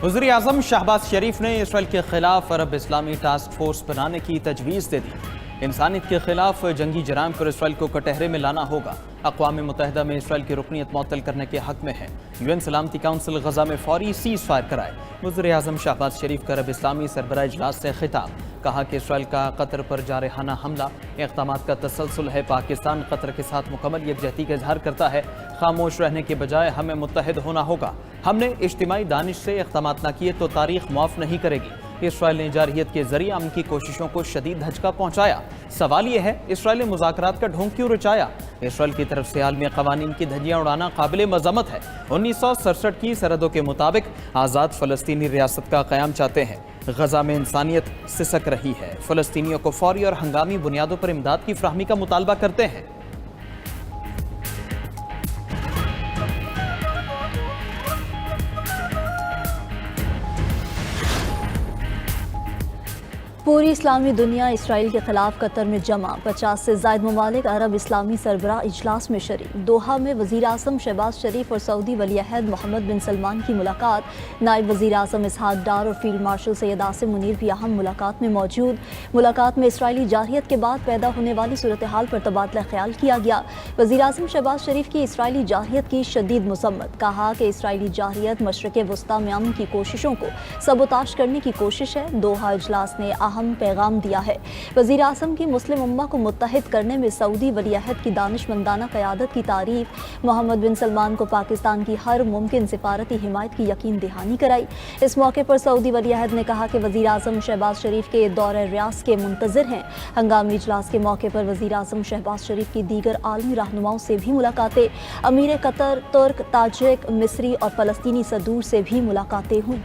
वज़ीर आज़म शहबाज शरीफ ने इसराइल के खिलाफ अरब इस्लामी टास्क फोर्स बनाने की तजवीज़ दे दी। इंसानियत के खिलाफ जंगी जराइम पर इसराइल को कटहरे में लाना होगा। अक़वाम मुत्तहिदा में इसराइल की रुकनीत मुअत्तल करने के हक में है। यूएन सलामती काउंसिल गजा में फौरी सीज़ फायर कराए। वज़ीर आज़म शहबाज शरीफ का अरब इस्लामी सरबराह इजलास से खिताब, कहा कि इसराइल का कतर पर जारहाना हमला इक़दामात का तसलसल है। पाकिस्तान कतर के साथ मुकम्मल यकजहती का इजहार करता है। खामोश रहने के बजाय हमें मुत्तहिद होना होगा। हमने इज्तिमाई दानिश से इक़दामात न किए तो तारीख माफ़ नहीं करेगी। इसराइल ने जारहियत के जरिए अमन की कोशिशों को शदीद धचका पहुँचाया। सवाल यह है, इसराइल ने मुज़ाकरात का ढोंग क्यों रचाया? इसराइल की तरफ से आलमी क़वानीन की धज्जियाँ उड़ाना काबिल मज़म्मत है। 1967 की सरहदों के मुताबिक आज़ाद फ़लस्तीनी रियासत का क़याम चाहते हैं। गजा में इंसानियत सिसक रही है। फ़लस्तीनियों को फौरी और हंगामी बुनियादों पर इमदाद की फ़राहमी का मुतालबा करते हैं। पूरी इस्लामी दुनिया इसराइल के खिलाफ कतर में जमा। 50 से ज़ायद ममालिक अरब इस्लामी सरबराह इजलास में शरीक। दोहा में वज़ीर आज़म शहबाज शरीफ और सऊदी वली-अहद मोहम्मद बिन सलमान की मुलाकात। नायब वज़ीर आज़म इसहाक डार और फील्ड मार्शल सैयद आसिम मुनीर भी अहम मुलाकात में मौजूद। मुलाकात में इसराइली जारहियत के बाद पैदा होने वाली सूरत हाल पर तबादला ख्याल किया गया। वज़ीर आज़म शहबाज शरीफ की इसराइली जारहियत की शदीद मुसम्मत, कहा कि इसराइली जारहियत मशरिक़ वस्ता में अमन की कोशिशों को सबोताश करने की कोशिश है। दोहा इजलास ने अहम पैगाम दिया है। वज़ीर आज़म की मुस्लिम उम्मा को मुत्तहिद करने में सऊदी वली-अहद की दानिशमंदाना क़यादत की तारीफ। मोहम्मद बिन सलमान को पाकिस्तान की हर मुमकिन सिफारती हिमायत की यकीन दहानी कराई। इस मौके पर सऊदी वली-अहद ने कहा कि वज़ीर आज़म शहबाज शरीफ के दौरे रियास के मुंतज़िर हैं। हंगामी इजलास के मौके पर वज़ीर आज़म शहबाज शरीफ की दीगर आलमी रहनुमाओं से भी मुलाकातें। अमीर कतर, तुर्क, ताजिक, मिस्री और फ़लस्तीनी सदूर से भी मुलाकातें हुई।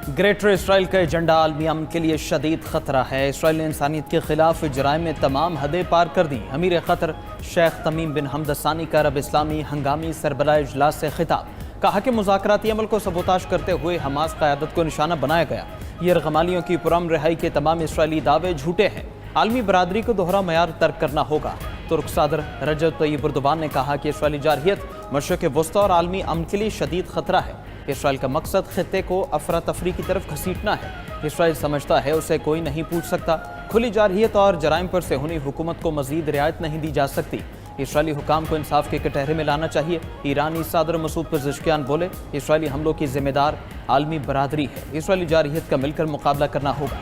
ग्रेटर इसराइल का एजेंडा आलमी अमन के लिए शदीद खतरा है। इसराइल ने इंसानियत के खिलाफ जराइम में तमाम हदें पार कर दी। अमीर कतर शेख तमीम बिन हमद सानी का अरब इस्लामी हंगामी सरबराह इजलास से खिताब, कहा कि मुज़ाकराती अमल को सबोताश करते हुए हमास क़यादत को निशाना बनाया गया। यरगमालियों की पुरअमन रिहाई के तमाम इसराइली दावे झूठे हैं। आलमी बरादरी को दोहरा मयार तर्क करना होगा। तुर्क सदर रजब तय्यिब एर्दोगान ने कहा कि इसराइली जारहियत मशरिक़ वस्ता और आलमी अमन के लिए शदीद खतरा है। इसराइल का मकसद खित्ते को अफरा तफरी की तरफ घसीटना है। इसराइल समझता है उसे कोई नहीं पूछ सकता। खुली जारहियत और जराइम पर सेहूनी हुकूमत को मजीद रियायत नहीं दी जा सकती। इसराइली हुकाम को इंसाफ के कटहरे में लाना चाहिए। ईरानी सदर मसूद पज़ेश्कियान बोले, इसराइली हमलों की जिम्मेदार आलमी बरादरी है। इसराइली जारहियत का मिलकर मुकाबला करना होगा।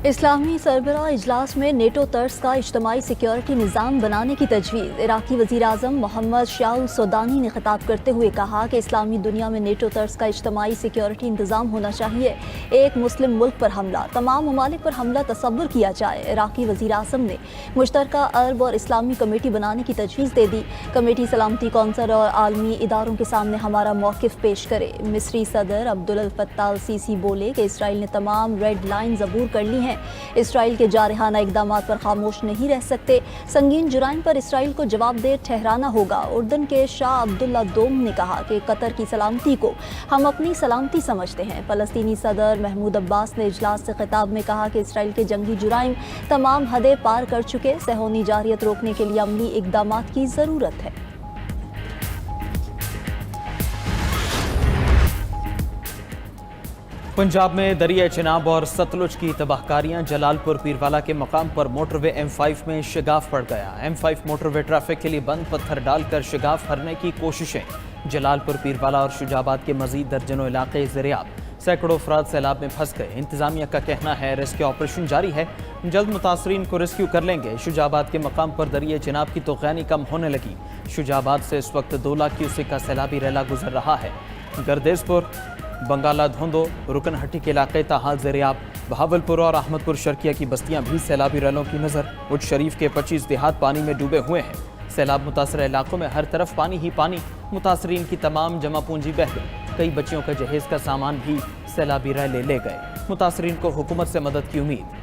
इस्लामी सरबराह इजलास में नेटो तर्ज का इज्तिमाई सिक्योरिटी निज़ाम बनाने की तजवीज़। इराक़ी वज़ीर आज़म मोहम्मद शाउल सोदानी ने खिताब करते हुए कहा कि इस्लामी दुनिया में नेटो तर्ज का इज्तिमाई सिक्योरिटी इंतज़ाम होना चाहिए। एक मुस्लिम मुल्क पर हमला, तमाम ममालिक पर हमला तसव्वुर किया जाए। इराक़ी वज़ीर आज़म ने मुश्तरका अरब और इस्लामी कमेटी बनाने की तजवीज़ दे दी। कमेटी सलामती कौंसिल और आलमी इदारों के सामने हमारा मौक़िफ़ पेश करे। मिस्री सदर अब्दुल फत्ताह अल सीसी बोले कि इसराइल ने तमाम रेड लाइन ज़बूर कर ली हैं। इसराइल के जारहाना इक़दामात पर खामोश नहीं रह सकते। संगीन जुराइम पर इसराइल को जवाबदेह ठहराना होगा। उर्दन के शाह अब्दुल्ला दोम ने कहा कि कतर की सलामती को हम अपनी सलामती समझते हैं। फ़लस्तीनी सदर महमूद अब्बास ने इजलास से खिताब में कहा कि इसराइल के जंगी जुराइम तमाम हदें पार कर चुके। सेहूनी जारहियत रोकने के लिए अमली इक़दामात की ज़रूरत है। पंजाब में दरिया चिनाब और सतलुज की तबाहकारियां। जलालपुर पीरवाला के मकाम पर मोटरवे M5 में शिगाफ पड़ गया। M5 मोटरवे ट्रैफिक के लिए बंद पत्थर डालकर शिगाफ भरने की कोशिशें। जलालपुर पीरवाला और शुजाबाद के मजीद दर्जनों इलाके ज़रियाब। सैकड़ों अफराद सैलाब में फंस गए। इंतजामिया का कहना है रेस्क्यू ऑपरेशन जारी है, जल्द मुतासरीन को रेस्क्यू कर लेंगे। शुजाबाद के मकाम पर दरिया चिनाब की तोग़यानी कम होने लगी। शुजाबाद से इस वक्त 2 लाख क्यूसेक का सैलाबी रैला गुजर रहा है। गर्देजपुर, बंगाला धोंदो, रुकनहट्टी के इलाके ताहाल ज़रियाब। बहावलपुर और अहमदपुर शर्किया की बस्तियां भी सैलाबी रैलों की नज़र। उच्च शरीफ के 25 देहात पानी में डूबे हुए हैं। सैलाब मुतासर इलाकों में हर तरफ पानी ही पानी। मुतासरीन की तमाम जमा पूंजी बह गई। कई बच्चियों का जहेज का सामान भी सैलाबी रैले ले गए। मुतासरीन को हुकूमत से मदद की उम्मीद।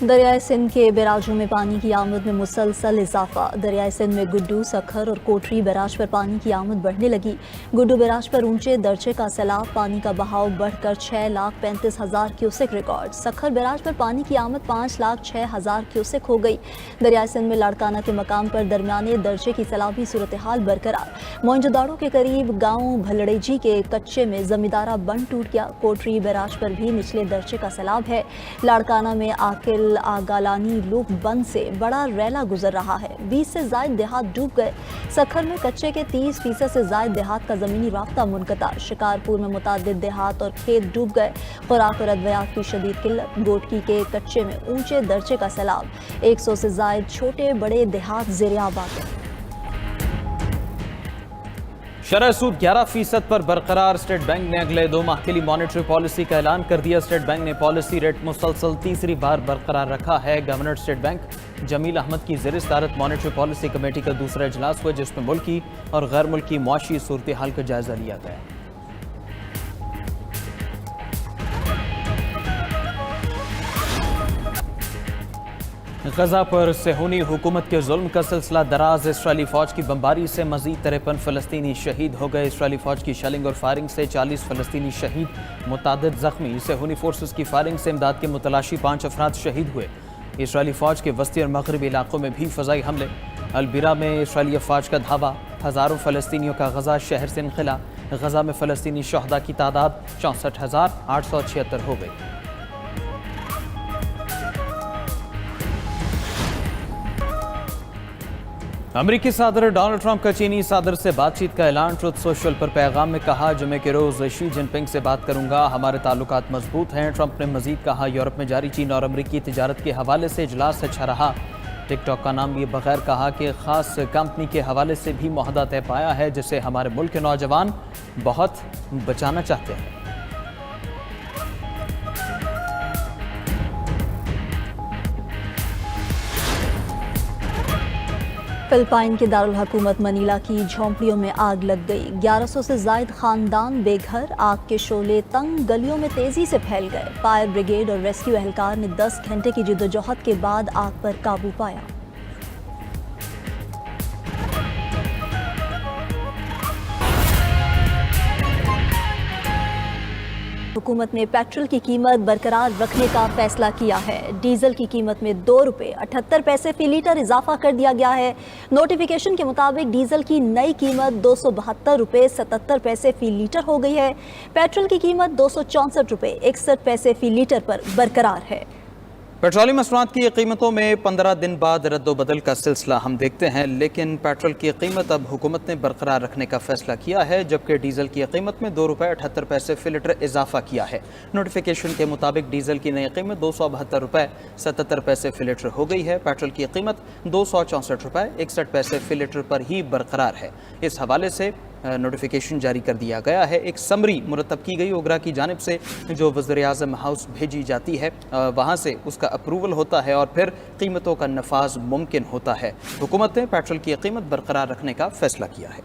दरियाए सिंध के बैराजों में पानी की आमद में मुसलसल इजाफा। दरियाए सिंध में गुड्डू, सखर और कोटरी बैराज पर पानी की आमद बढ़ने लगी। गुड्डू बैराज पर ऊंचे दर्जे का सैलाब, पानी का बहाव बढ़कर 6,35,000 क्यूसेक रिकॉर्ड। सखर बैराज पर पानी की आमद 5,06,000 क्यूसेक हो गई। दरियाए सिंध में लाड़काना के मकाम पर दरमियाने दर्जे की सैलाबी सूरत हाल बरकरार। मोइंजोदाड़ो के करीब गाँव भलड़ेजी के कच्चे में जमींदारा बंद टूट गया। कोटरी बैराज पर भी निचले दर्जे का सैलाब है। लाड़काना में आकिल आगालानी लूप बंद से बड़ा रैला गुजर रहा है। 20 से ज्यादा देहात डूब गए। सखर में कच्चे के 30% से ज्यादा देहात का जमीनी राब्ता मुनक़ता। शिकारपुर में मुतादिद देहात और खेत डूब गए। खुराक और अद्वियात की शदीद किल्लत। गोटकी के कच्चे में ऊंचे दर्जे का सैलाब। 100 से ज्यादा छोटे बड़े देहात ज़ेर-ए-आब आ गए। शरह सूद 11% पर बरकरार। स्टेट बैंक ने अगले 2 माह के लिए मॉनेटरी पॉलिसी का ऐलान कर दिया। स्टेट बैंक ने पॉलिसी रेट मुसलसल तीसरी बार बरकरार रखा है। Governor state bank Jamil Ahmad की ज़ेर सदारत मॉनेटरी पॉलिसी कमेटी का दूसरा इजलास हुआ, जिसमें मुल्की और गैर मुल्की मुआशी सूरत हाल का जायजा लिया गया। गजा पर सेहूनी हुकूमत के जुल्म का सिलसिला दराज। इसराइली फौज की बमबारी से मजीद 53 फलस्तीनी शहीद हो गए। इसराइली फौज की शेलिंग और फायरिंग से 40 फलस्तीनी शहीद, मुतादिद जख्मी। सेहूनी फोर्सेस की फायरिंग से इमदाद के मुतलाशी 5 अफराद शहीद हुए। इसराइली फौज के वस्ती और मगरबी इलाकों में भी फजाई हमले। अलबिरा में इसराइली अफवाज का धावा। हज़ारों फलस्तीनियों का गजा शहर से इनखला। गजा में फलस्तीनी शहदा की तादाद 64,876 हो गई। अमरीकी सदर डोनाल्ड ट्रंप का चीनी सदर से बातचीत का ऐलान। ट्रुथ सोशल पर पैगाम में कहा, जुमे के रोज़ शी जिनपिंग से बात करूंगा, हमारे ताल्लुकात मजबूत हैं। ट्रंप ने मजीद कहा, यूरोप में जारी चीन और अमरीकी तिजारत के हवाले से इजलास अच्छा रहा। टिकटॉक का नाम लिए बगैर कहा कि ख़ास कंपनी के हवाले से भी मुआहदा तय पाया है, जिसे हमारे मुल्क के नौजवान बहुत बचाना चाहते हैं। फिलिपाइन के दारुल हुकूमत मनीला की झोंपड़ियों में आग लग गई। 1100 से जायद खानदान बेघर। आग के शोले तंग गलियों में तेजी से फैल गए। फायर ब्रिगेड और रेस्क्यू एहलकार ने 10 घंटे की जिद्दोजहद के बाद आग पर काबू पाया। हुकूमत ने पेट्रोल की कीमत बरकरार रखने का फैसला किया है। डीजल की कीमत में 2 रुपये 78 पैसे फी लीटर इजाफा कर दिया गया है। नोटिफिकेशन के मुताबिक डीजल की नई कीमत 272 रुपये 77 पैसे फी लीटर हो गई है। पेट्रोल की कीमत 264 रुपये 61 पैसे फी लीटर पर बरकरार है। पेट्रोलियम मसनूआत की कीमतों में 15 दिन बाद रद्दोबदल का सिलसिला हम देखते हैं, लेकिन पेट्रोल की कीमत अब हुकूमत ने बरकरार रखने का फैसला किया है, जबकि डीजल की कीमत में 2 रुपये 78 पैसे फी लीटर इजाफा किया है। नोटिफिकेशन के मुताबिक डीजल की नई कीमत 272 रुपये 77 पैसे फी लीटर हो गई है। पेट्रोल की कीमत 264 रुपये 61 पैसे फी लीटर पर ही बरकरार है। इस हवाले से नोटिफिकेशन जारी कर दिया गया है। एक समरी मुरतब की गई ओगरा की जानिब से, जो वज़ीर-ए-आज़म हाउस भेजी जाती है, वहाँ से उसका अप्रूवल होता है और फिर कीमतों का नफाज मुमकिन होता है। हुकूमत ने पेट्रोल की कीमत बरकरार रखने का फैसला किया है।